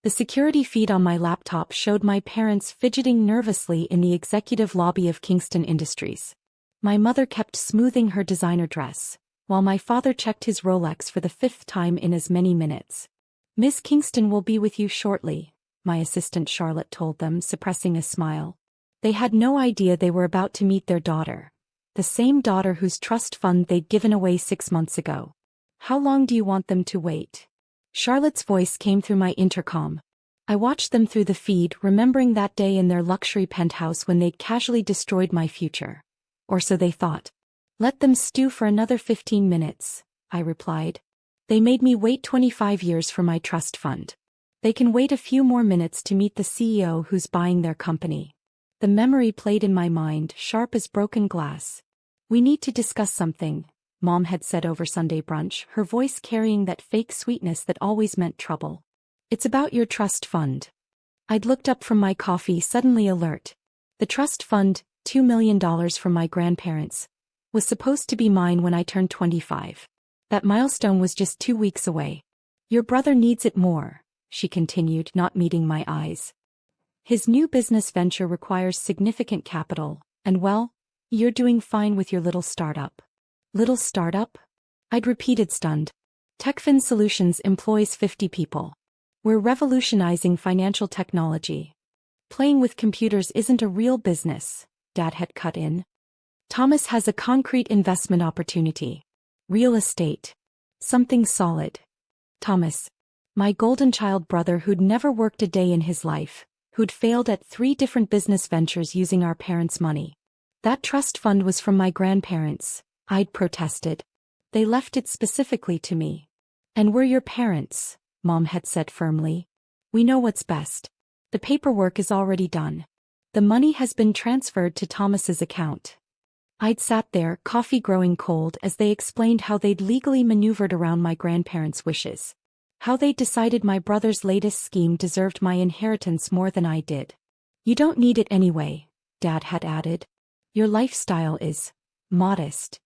The security feed on my laptop showed my parents fidgeting nervously in the executive lobby of Kingston Industries. My mother kept smoothing her designer dress, while my father checked his Rolex for the 5th time in as many minutes. "Miss Kingston will be with you shortly," my assistant Charlotte told them, suppressing a smile. They had no idea they were about to meet their daughter, the same daughter whose trust fund they'd given away 6 months ago. "How long do you want them to wait?" Charlotte's voice came through my intercom. I watched them through the feed, remembering that day in their luxury penthouse when they'd casually destroyed my future. Or so they thought. "Let them stew for another 15 minutes, I replied. "They made me wait 25 years for my trust fund. They can wait a few more minutes to meet the CEO who's buying their company." The memory played in my mind, sharp as broken glass. "We need to discuss something," Mom had said over Sunday brunch, her voice carrying that fake sweetness that always meant trouble. "It's about your trust fund." I'd looked up from my coffee, suddenly alert. The trust fund, $2 million from my grandparents, was supposed to be mine when I turned 25. That milestone was just 2 weeks away. "Your brother needs it more," she continued, not meeting my eyes. "His new business venture requires significant capital, and well, you're doing fine with your little startup." "Little startup?" I'd repeated, stunned. "Techfin Solutions employs 50 people. We're revolutionizing financial technology. Playing with computers isn't a real business," Dad had cut in. "Thomas has a concrete investment opportunity. Real estate. Something solid." Thomas. My golden child brother who'd never worked a day in his life, who'd failed at 3 different business ventures using our parents' money. "That trust fund was from my grandparents," I'd protested. "They left it specifically to me." "And we're your parents," Mom had said firmly. "We know what's best. The paperwork is already done. The money has been transferred to Thomas's account." I'd sat there, coffee growing cold, as they explained how they'd legally maneuvered around my grandparents' wishes. How they'd decided my brother's latest scheme deserved my inheritance more than I did. "You don't need it anyway," Dad had added. "Your lifestyle is modest."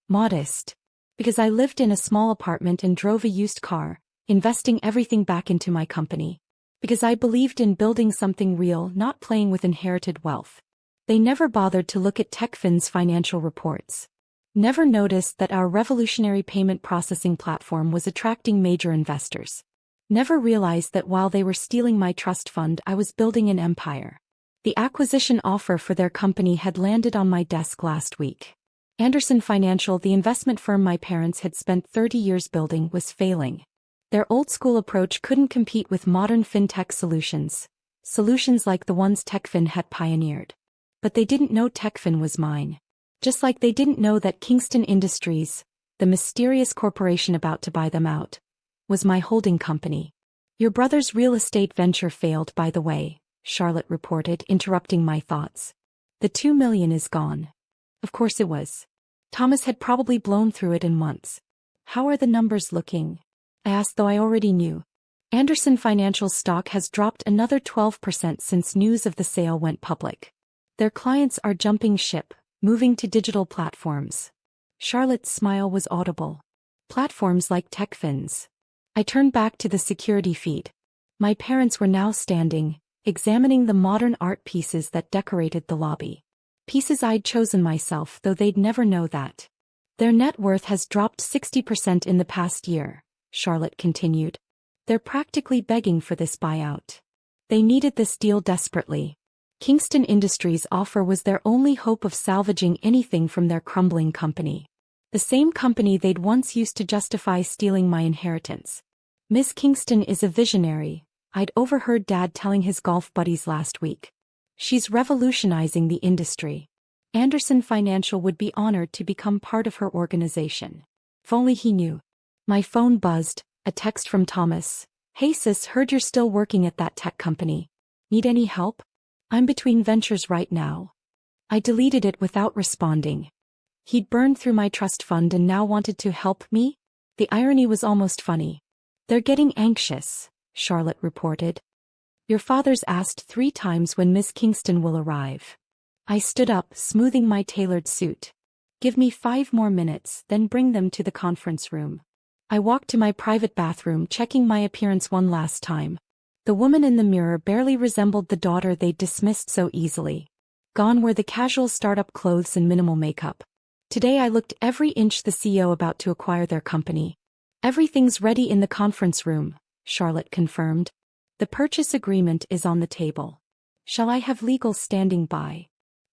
Modest. Because I lived in a small apartment and drove a used car, investing everything back into my company. Because I believed in building something real, not playing with inherited wealth. They never bothered to look at Techfin's financial reports. Never noticed that our revolutionary payment processing platform was attracting major investors. Never realized that while they were stealing my trust fund, I was building an empire. The acquisition offer for their company had landed on my desk last week. Anderson Financial, the investment firm my parents had spent 30 years building, was failing. Their old-school approach couldn't compete with modern fintech solutions like the ones Techfin had pioneered. But they didn't know Techfin was mine. Just like they didn't know that Kingston Industries, the mysterious corporation about to buy them out, was my holding company. "Your brother's real estate venture failed, by the way," Charlotte reported, interrupting my thoughts. "The $2 million is gone." Of course it was. Thomas had probably blown through it in months. "How are the numbers looking?" I asked, though I already knew. Anderson Financial's stock has dropped another 12% since news of the sale went public. Their clients are jumping ship, moving to digital platforms. Charlotte's smile was audible. Platforms like Techfin's. I turned back to the security feed. My parents were now standing, examining the modern art pieces that decorated the lobby. Pieces I'd chosen myself, though they'd never know that. "Their net worth has dropped 60% in the past year," Charlotte continued. "They're practically begging for this buyout. They needed this deal desperately. Kingston Industries' offer was their only hope of salvaging anything from their crumbling company. The same company they'd once used to justify stealing my inheritance. Miss Kingston is a visionary," I'd overheard Dad telling his golf buddies last week. "She's revolutionizing the industry. Anderson Financial would be honored to become part of her organization." If only he knew. My phone buzzed, a text from Thomas. "Hey sis, heard you're still working at that tech company. Need any help? I'm between ventures right now." I deleted it without responding. He'd burned through my trust fund and now wanted to help me? The irony was almost funny. "They're getting anxious," Charlotte reported. "Your father's asked 3 times when Miss Kingston will arrive." I stood up, smoothing my tailored suit. "Give me 5 more minutes, then bring them to the conference room." I walked to my private bathroom, checking my appearance one last time. The woman in the mirror barely resembled the daughter they'd dismissed so easily. Gone were the casual startup clothes and minimal makeup. Today I looked every inch the CEO about to acquire their company. Everything's ready in the conference room, Charlotte confirmed. The purchase agreement is on the table. Shall I have legal standing by?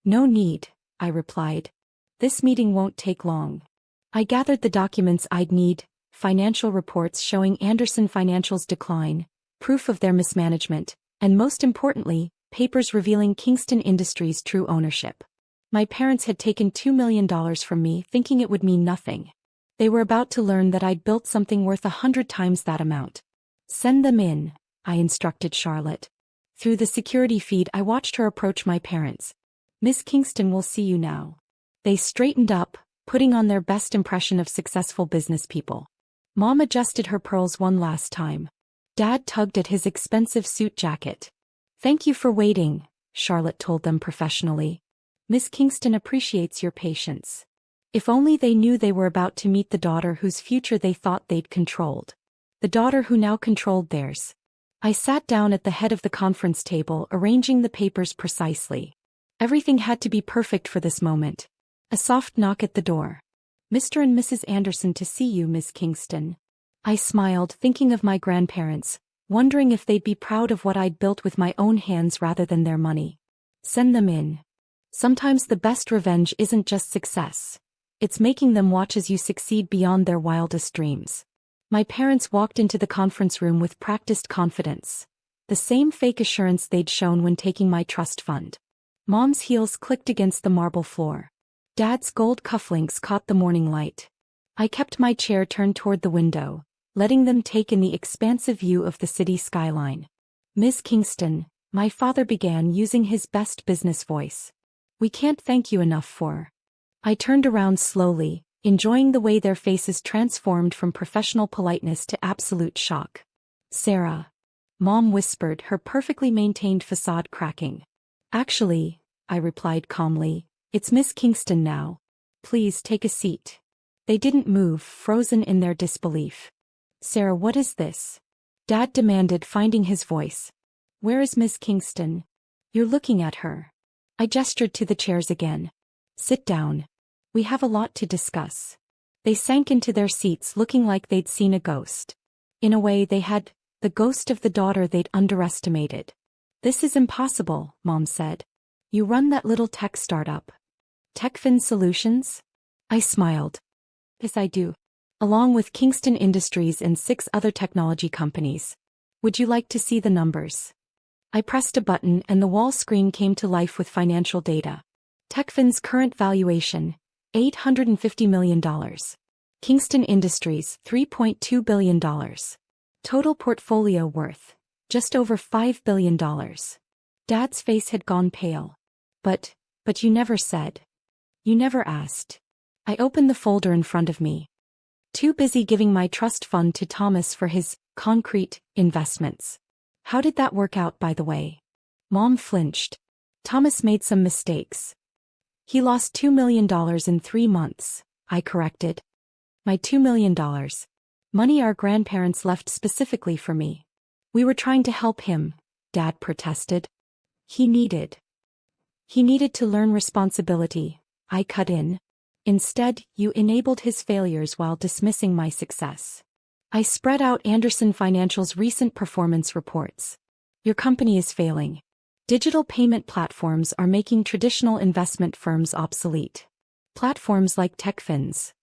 No need, I replied. This meeting won't take long. I gathered the documents I'd need, financial reports showing Anderson Financial's decline, proof of their mismanagement, and most importantly, papers revealing Kingston Industries' true ownership. My parents had taken $2 million from me thinking it would mean nothing. They were about to learn that I'd built something worth 100 times that amount. Send them in, I instructed Charlotte. Through the security feed I watched her approach my parents. Miss Kingston will see you now. They straightened up, putting on their best impression of successful business people. Mom adjusted her pearls one last time. Dad tugged at his expensive suit jacket. Thank you for waiting, Charlotte told them professionally. Miss Kingston appreciates your patience. If only they knew they were about to meet the daughter whose future they thought they'd controlled. The daughter who now controlled theirs. I sat down at the head of the conference table, arranging the papers precisely. Everything had to be perfect for this moment. A soft knock at the door. Mr. and Mrs. Anderson to see you, Miss Kingston. I smiled, thinking of my grandparents, wondering if they'd be proud of what I'd built with my own hands rather than their money. Send them in. Sometimes the best revenge isn't just success. It's making them watch as you succeed beyond their wildest dreams. My parents walked into the conference room with practiced confidence. The same fake assurance they'd shown when taking my trust fund. Mom's heels clicked against the marble floor. Dad's gold cufflinks caught the morning light. I kept my chair turned toward the window, letting them take in the expansive view of the city skyline. Miss Kingston, my father began using his best business voice. We can't thank you enough for. I turned around slowly, enjoying the way their faces transformed from professional politeness to absolute shock. Sarah. Mom whispered, her perfectly maintained facade cracking. Actually, I replied calmly, it's Miss Kingston now. Please take a seat. They didn't move, frozen in their disbelief. Sarah, what is this? Dad demanded, finding his voice. Where is Miss Kingston? You're looking at her. I gestured to the chairs again. Sit down. We have a lot to discuss. They sank into their seats looking like they'd seen a ghost. In a way they had, the ghost of the daughter they'd underestimated. This is impossible, Mom said. You run that little tech startup. TechFin Solutions? I smiled. Yes, I do. Along with Kingston Industries and 6 other technology companies. Would you like to see the numbers? I pressed a button and the wall screen came to life with financial data. TechFin's current valuation, $850 million. Kingston Industries, $3.2 billion. Total portfolio worth, just over $5 billion. Dad's face had gone pale. But you never said. You never asked. I opened the folder in front of me. Too busy giving my trust fund to Thomas for his concrete investments. How did that work out, by the way? Mom flinched. Thomas made some mistakes. He lost $2 million in 3 months, I corrected. My $2 million. Money our grandparents left specifically for me. We were trying to help him, Dad protested. He needed to learn responsibility, I cut in. Instead, you enabled his failures while dismissing my success. I spread out Anderson Financial's recent performance reports. Your company is failing. Digital payment platforms are making traditional investment firms obsolete. Platforms like TechFin's.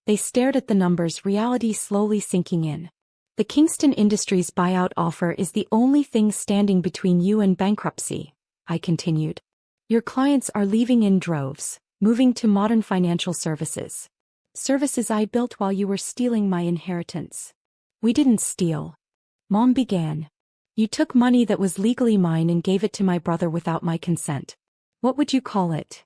They stared at the numbers, reality slowly sinking in. The Kingston Industries buyout offer is the only thing standing between you and bankruptcy, I continued. Your clients are leaving in droves, moving to modern financial services. Services I built while you were stealing my inheritance. We didn't steal. Mom began. You took money that was legally mine and gave it to my brother without my consent. What would you call it?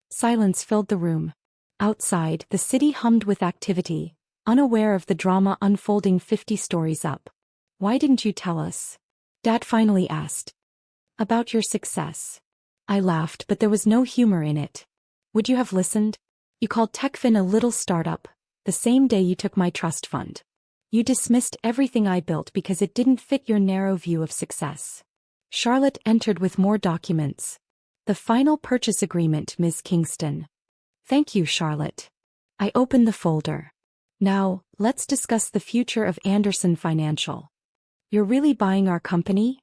Silence filled the room. Outside, the city hummed with activity, unaware of the drama unfolding 50 stories up. Why didn't you tell us? Dad finally asked. About your success. I laughed, but there was no humor in it. Would you have listened? You called TechFin a little startup, the same day you took my trust fund. You dismissed everything I built because it didn't fit your narrow view of success. Charlotte entered with more documents. The final purchase agreement, Ms. Kingston. Thank you, Charlotte. I opened the folder. Now, let's discuss the future of Anderson Financial. You're really buying our company?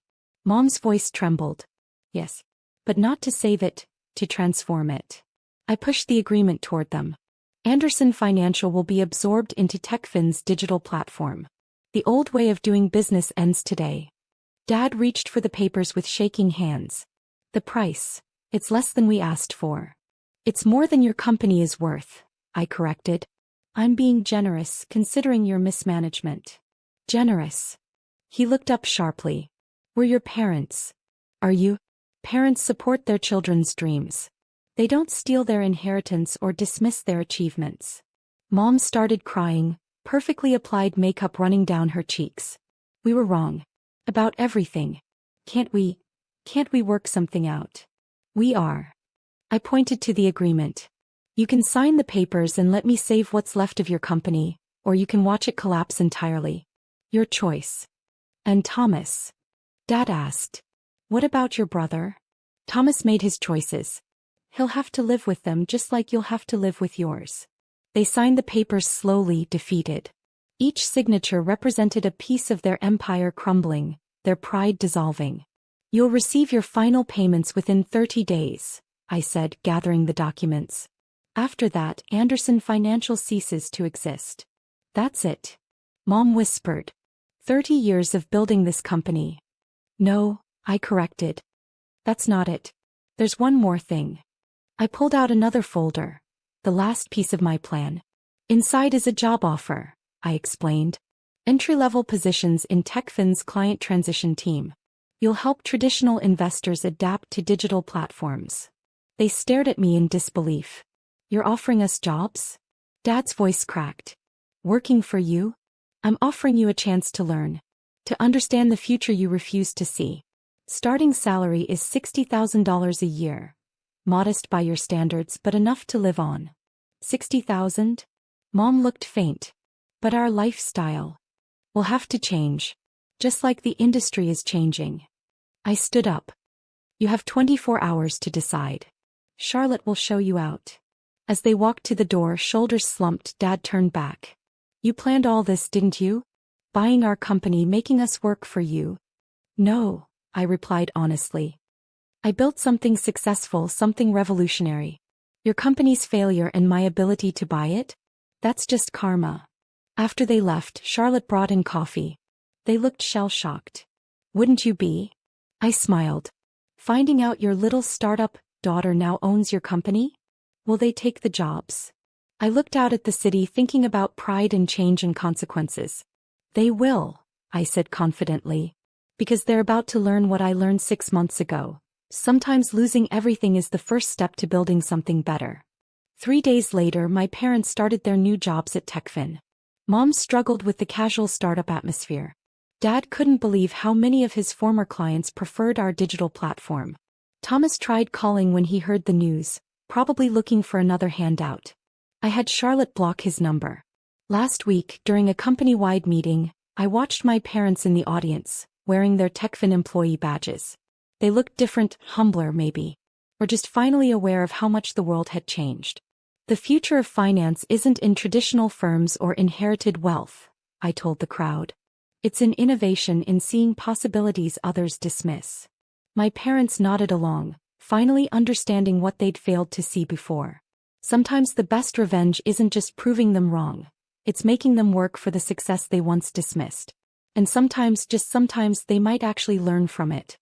Mom's voice trembled. Yes. But not to save it, to transform it. I pushed the agreement toward them. Anderson Financial will be absorbed into TechFin's digital platform. The old way of doing business ends today. Dad reached for the papers with shaking hands. The price. It's less than we asked for. It's more than your company is worth, I corrected. I'm being generous considering your mismanagement. Generous. He looked up sharply. We're your parents. Are you? Parents support their children's dreams. They don't steal their inheritance or dismiss their achievements. Mom started crying, perfectly applied makeup running down her cheeks. We were wrong. About everything. Can't we work something out? We are. I pointed to the agreement. You can sign the papers and let me save what's left of your company, or you can watch it collapse entirely. Your choice. And Thomas? Dad asked. What about your brother? Thomas made his choices. He'll have to live with them just like you'll have to live with yours. They signed the papers slowly, defeated. Each signature represented a piece of their empire crumbling, their pride dissolving. You'll receive your final payments within 30 days, I said, gathering the documents. After that, Anderson Financial ceases to exist. That's it. Mom whispered. 30 years of building this company. No, I corrected. That's not it. There's one more thing. I pulled out another folder. The last piece of my plan. Inside is a job offer, I explained. Entry-level positions in TechFin's client transition team. You'll help traditional investors adapt to digital platforms. They stared at me in disbelief. You're offering us jobs? Dad's voice cracked. Working for you? I'm offering you a chance to learn. To understand the future you refuse to see. Starting salary is $60,000 a year. Modest by your standards, but enough to live on. 60,000? Mom looked faint. But our lifestyle will have to change. Just like the industry is changing. I stood up. You have 24 hours to decide. Charlotte will show you out. As they walked to the door, shoulders slumped, Dad turned back. You planned all this, didn't you? Buying our company, making us work for you? No, I replied honestly. I built something successful, something revolutionary. Your company's failure and my ability to buy it? That's just karma. After they left, Charlotte brought in coffee. They looked shell-shocked. Wouldn't you be? I smiled. Finding out your little startup daughter now owns your company? Will they take the jobs? I looked out at the city thinking about pride and change and consequences. They will, I said confidently. Because they're about to learn what I learned 6 months ago. Sometimes losing everything is the first step to building something better. 3 days later, my parents started their new jobs at TechFin. Mom struggled with the casual startup atmosphere. Dad couldn't believe how many of his former clients preferred our digital platform. Thomas tried calling when he heard the news, probably looking for another handout. I had Charlotte block his number. Last week, during a company-wide meeting, I watched my parents in the audience, wearing their TechFin employee badges. They looked different, humbler maybe, or just finally aware of how much the world had changed. The future of finance isn't in traditional firms or inherited wealth, I told the crowd. It's in innovation, in seeing possibilities others dismiss. My parents nodded along, finally understanding what they'd failed to see before. Sometimes the best revenge isn't just proving them wrong. It's making them work for the success they once dismissed. And sometimes, just sometimes, they might actually learn from it.